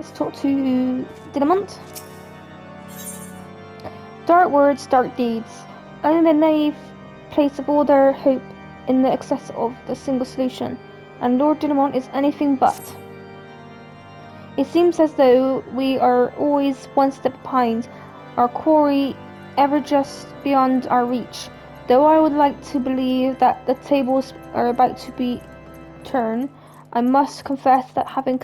Let's talk to Dynamont. Dark words, dark deeds. Only the naive place all their hope in the excess of the single solution, and Lord Dynamont is anything but. It seems as though we are always one step behind, our quarry ever just beyond our reach. Though I would like to believe that the tables are about to be turned, I must confess that having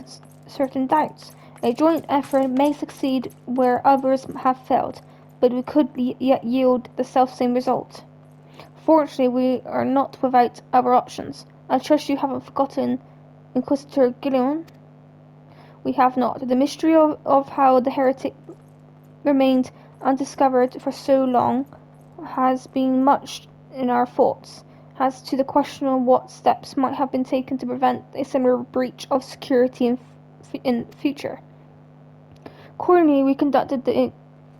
certain doubts. A joint effort may succeed where others have failed, but we could yet yield the selfsame result. Fortunately, we are not without other options. I trust you haven't forgotten Inquisitor Gillion? We have not. The mystery of how the heretic remained undiscovered for so long has been much in our thoughts. As to the question of what steps might have been taken to prevent a similar breach of security in future. Accordingly, we conducted the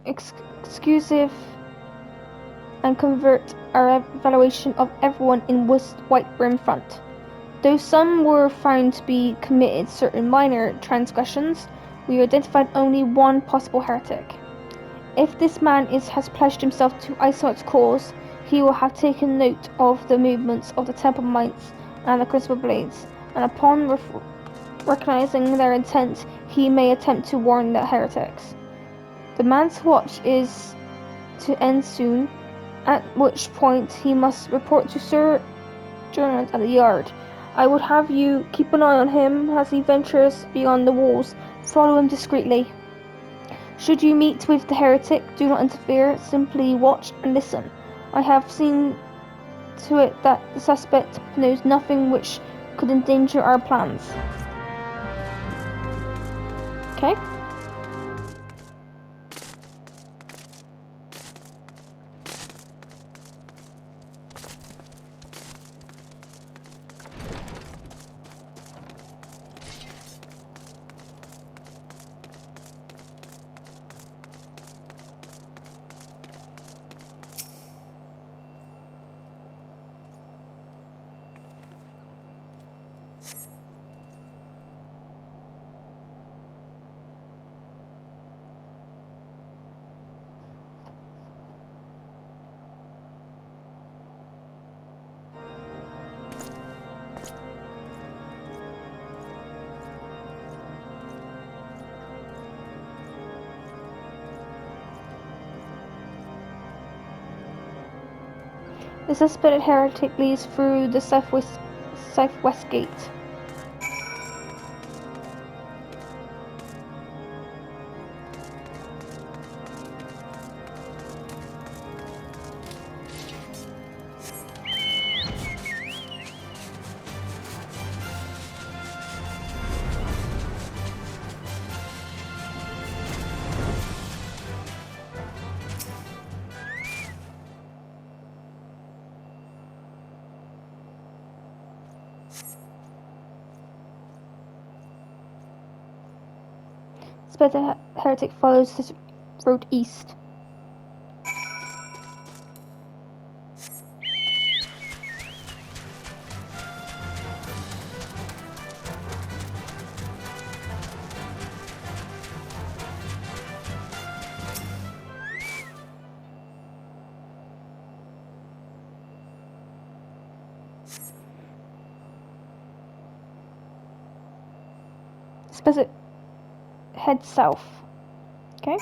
exclusive and convert our evaluation of everyone in White Brim Front. Though some were found to be committed certain minor transgressions, we identified only one possible heretic. If this man has pledged himself to Isolite's cause, he will have taken note of the movements of the Temple Mites and the Crystal Blades, and upon recognizing their intent, he may attempt to warn the heretics. The man's watch is to end soon, at which point he must report to Sir Gernot at the yard. I would have you keep an eye on him as he ventures beyond the walls. Follow him discreetly. Should you meet with the heretic, do not interfere, simply watch and listen. I have seen to it that the suspect knows nothing which could endanger our plans. Okay? The suspected heretic leads through the southwest gate. The heretic follows this road east. Head south. Okay?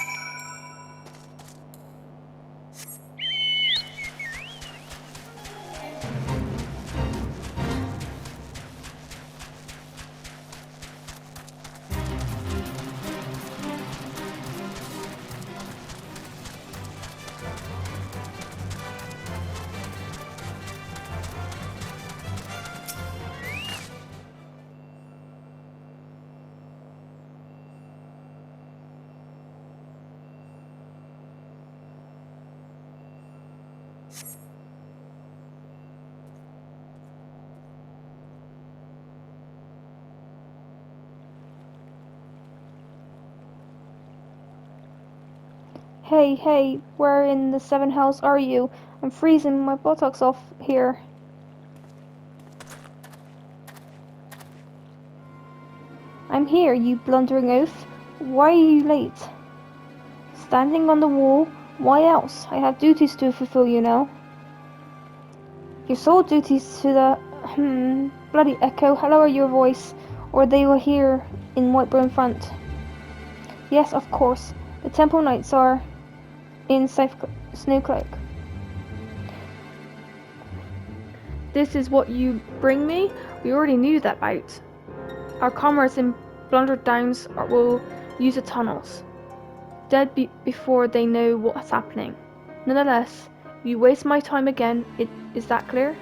Hey, where in the seven hells are you? I'm freezing my buttocks off here. I'm here, you blundering oaf. Why are you late? Standing on the wall? Why else? I have duties to fulfill, you know. Your sole duties to the... bloody echo, hello your voice, or they will hear in Whitebone Front. Yes, of course. The Temple Knights are in Snowcloak. This is what you bring me? We already knew that about. Our comrades in Blundered Downs will use the tunnels. Dead before they know what's happening. Nonetheless, if you waste my time again, is that clear?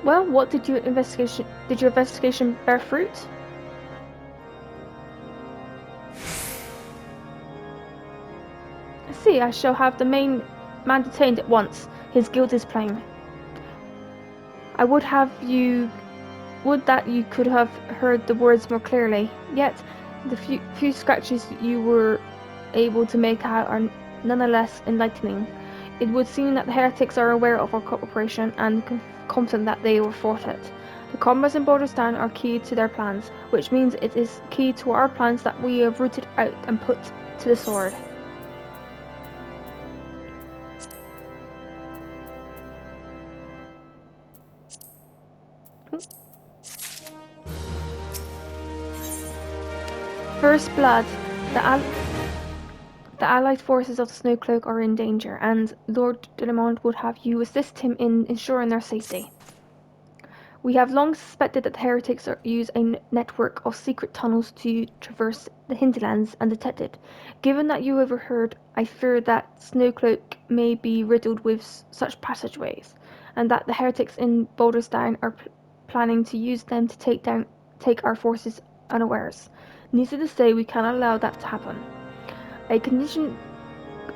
Well, what did your investigation bear fruit? I see, I shall have the main man detained at once. His guilt is plain. I would that you could have heard the words more clearly. Yet, the few scratches you were able to make out are nonetheless enlightening. It would seem that the heretics are aware of our cooperation and confident that they will thwart it. The comrades in Boulderstown are key to their plans, which means it is key to our plans that we have rooted out and put to the sword. First blood. The allied forces of the Snowcloak are in danger, and Lord Delamont would have you assist him in ensuring their safety. We have long suspected that the heretics use a network of secret tunnels to traverse the hinterlands undetected. Given that you overheard, I fear that Snowcloak may be riddled with such passageways, and that the heretics in Boulderstown are planning to use them to take our forces unawares. Needless to say, we cannot allow that to happen. A condition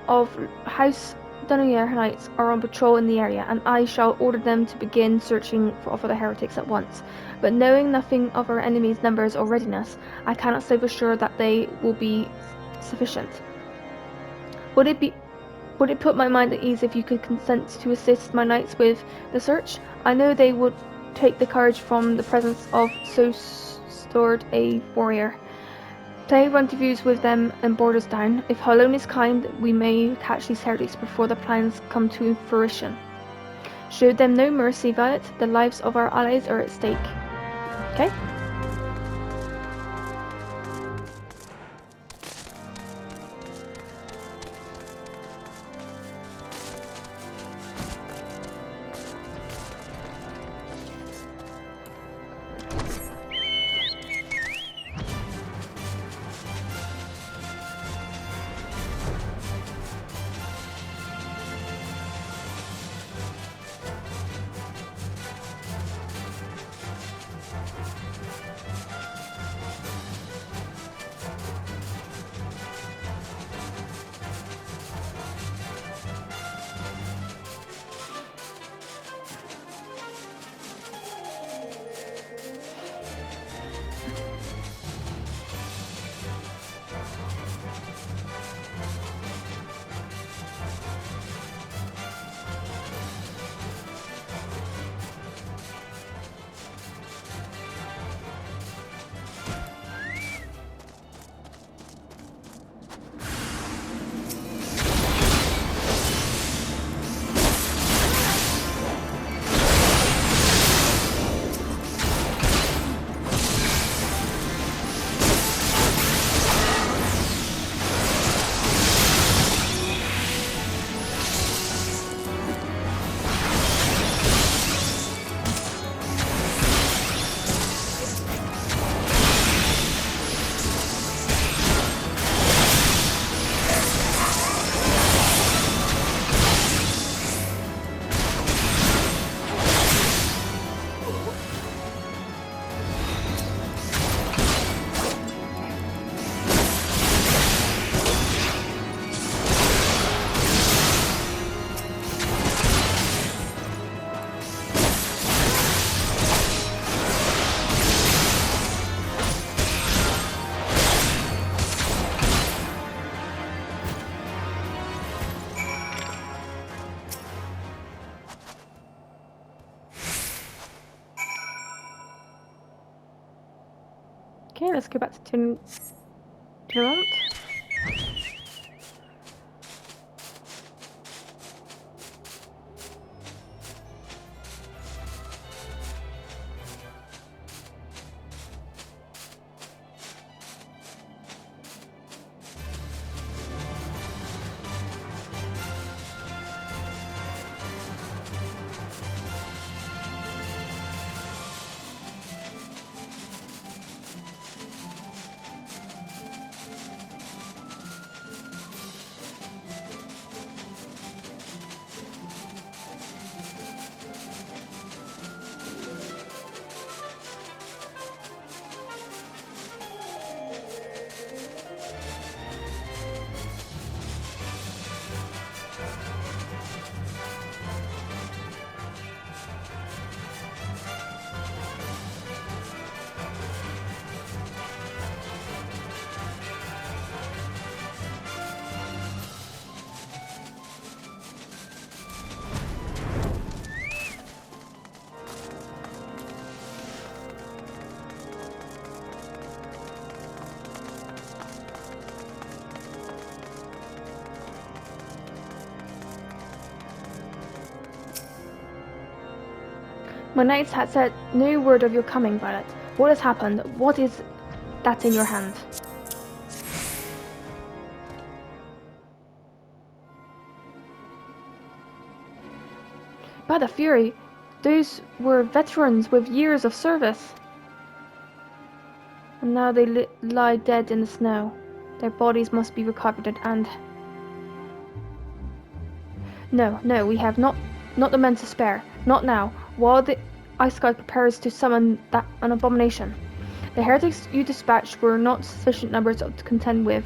of House Dunnier Knights are on patrol in the area, and I shall order them to begin searching for the heretics at once. But knowing nothing of our enemy's numbers or readiness, I cannot say for sure that they will be sufficient. Would it put my mind at ease if you could consent to assist my knights with the search? I know they would take the courage from the presence of so storied a warrior. Play rendezvous with them and Boulderstown. If Holone is kind, we may catch these heretics before the plans come to fruition. Show them no mercy, Violet. The lives of our allies are at stake. Okay? let's go back to Durant. My knights had said no word of your coming, Violet. What has happened? What is that in your hand? By the Fury, those were veterans with years of service. And now they lie dead in the snow. Their bodies must be recovered and... No, we have not the men to spare. Not now, while the Ice God prepares to summon an abomination. The heretics you dispatched were not sufficient numbers to contend with.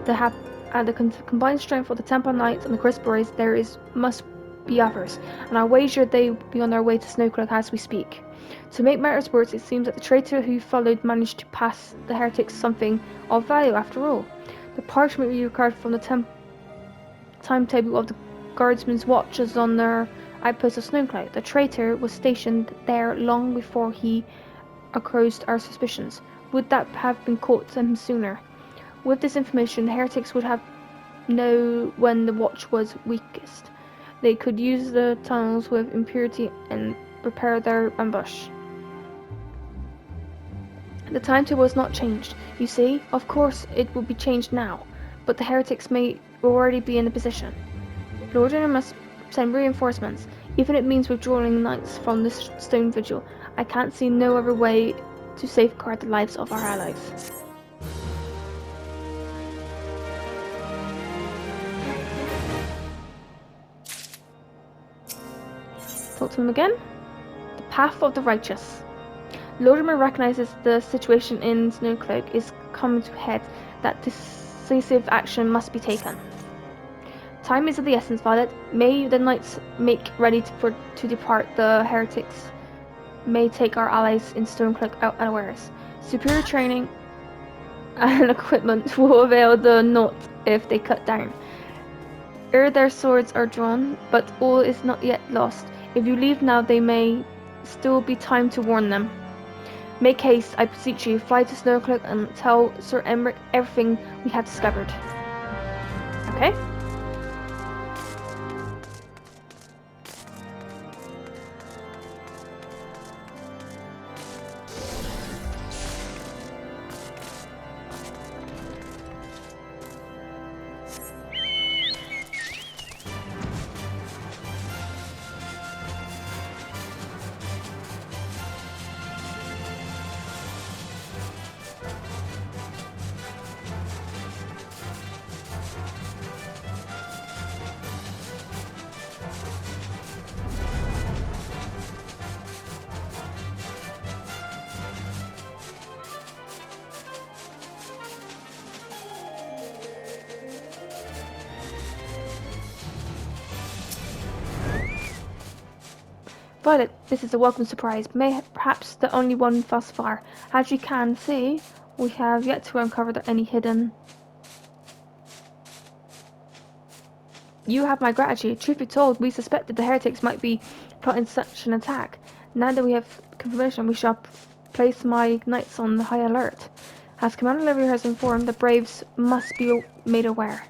At the combined strength of the Temple Knights and the Crisp Boys, must be others, and I wager they will be on their way to Snowcloak as we speak. To make matters worse, it seems that the traitor who followed managed to pass the heretics something of value after all. The parchment we recovered from the timetable of the guardsman's watch is on their outpost of Snowcloak. The traitor was stationed there long before he aroused our suspicions. Would that have been caught them sooner? With this information, the heretics would have known when the watch was weakest. They could use the tunnels with impunity and prepare their ambush. The timetable was not changed. You see, of course it will be changed now, but the heretics may already be in the position. Lord Jenner must send reinforcements, even if it means withdrawing knights from this stone vigil. I can't see no other way to safeguard the lives of our allies. Talk to him again. The path of the righteous. Lorimer recognizes the situation in Snowcloak is coming to a head, that decisive action must be taken. Time is of the essence, Violet. May the knights make ready to depart. The heretics may take our allies in Stormcloak out unawares. Superior training and equipment will avail the naught if they cut down. Ere their swords are drawn, but all is not yet lost. If you leave now, they may still be time to warn them. Make haste, I beseech you. Fly to Snowcloak and tell Sir Emmerich everything we have discovered. Okay? Violet, this is a welcome surprise, perhaps the only one thus far. As you can see, we have yet to uncover any hidden... You have my gratitude. Truth be told, we suspected the heretics might be plotting such an attack. Now that we have confirmation, we shall place my knights on the high alert. As Commander Olivier has informed, the Braves must be made aware.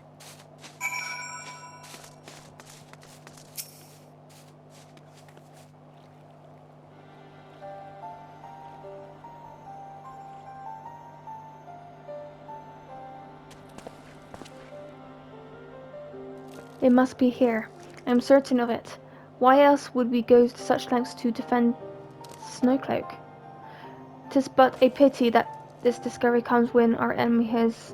It must be here. I am certain of it. Why else would we go to such lengths to defend Snowcloak? 'Tis but a pity that this discovery comes when our enemy has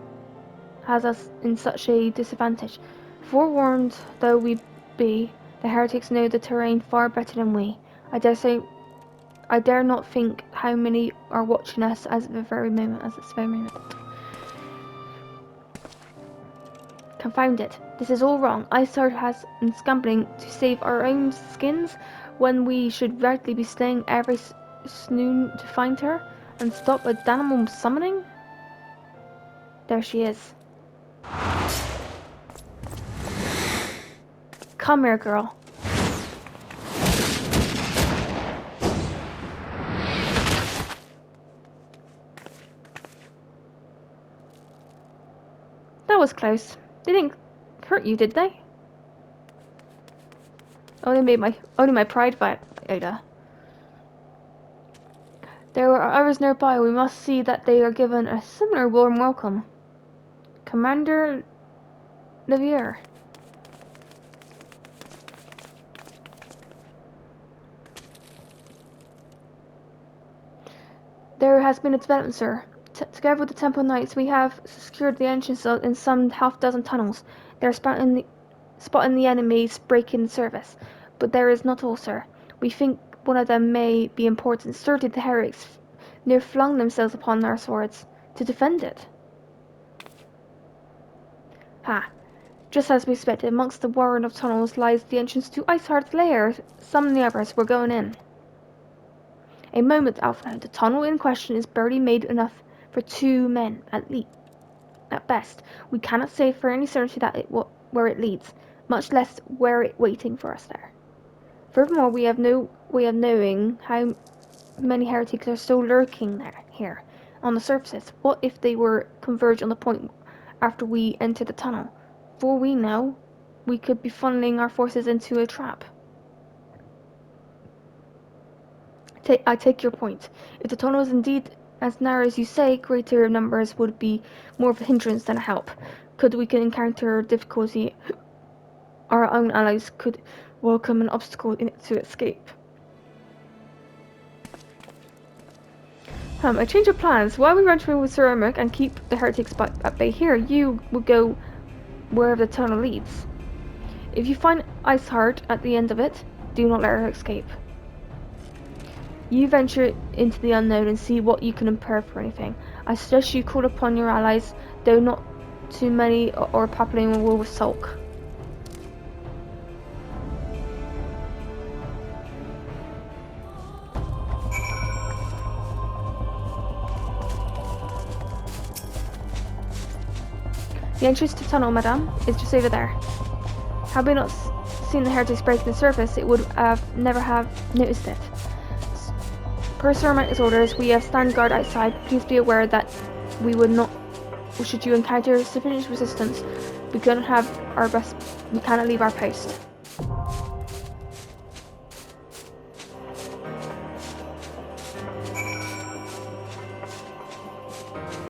us in such a disadvantage. Forewarned though we be, the heretics know the terrain far better than we. I dare not think how many are watching us at this very moment. Confound it. This is all wrong. Icehard has been scumbling to save our own skins when we should rightly be staying every snoon to find her and stop a damnable summoning? There she is. Come here, girl. That was close. They didn't hurt you, did they? Only my pride fight, Ada. There are others nearby. We must see that they are given a similar warm welcome. Commander Olivier. There has been a development, sir. Together with the Temple Knights, we have secured the entrance in some half-dozen tunnels. They are spotting the enemies breaking the service. But there is not all, sir. We think one of them may be important. Certainly the heretics near flung themselves upon our swords to defend it. Ha! Just as we expected, amongst the warren of tunnels lies the entrance to Icehard's lair. Some of the others were going in. A moment, Alpha. The tunnel in question is barely made enough for 2 men, at best. We cannot say for any certainty that where it leads, much less where it waiting for us there. Furthermore, we have no way of knowing how many heretics are still lurking here, on the surfaces. What if they were converged on the point after we enter the tunnel? For all we know, we could be funneling our forces into a trap. I take your point. If the tunnel is indeed as narrow as you say, greater numbers would be more of a hindrance than a help. Could we encounter difficulty, our own allies could welcome an obstacle to escape. A change of plans. While we run through with Sir Ermic and keep the heretics at bay here, you will go wherever the tunnel leads. If you find Icehard at the end of it, do not let her escape. You venture into the unknown and see what you can infer for anything. I suggest you call upon your allies, though not too many or Papillon will sulk. The entrance to the tunnel, madame, is just over there. Had we not seen the heretics breaking the surface, it would never have noticed it. Per Sir Ermic's orders, we have stand guard outside. Please be aware that we would not, should you encounter sufficient resistance, we cannot leave our post.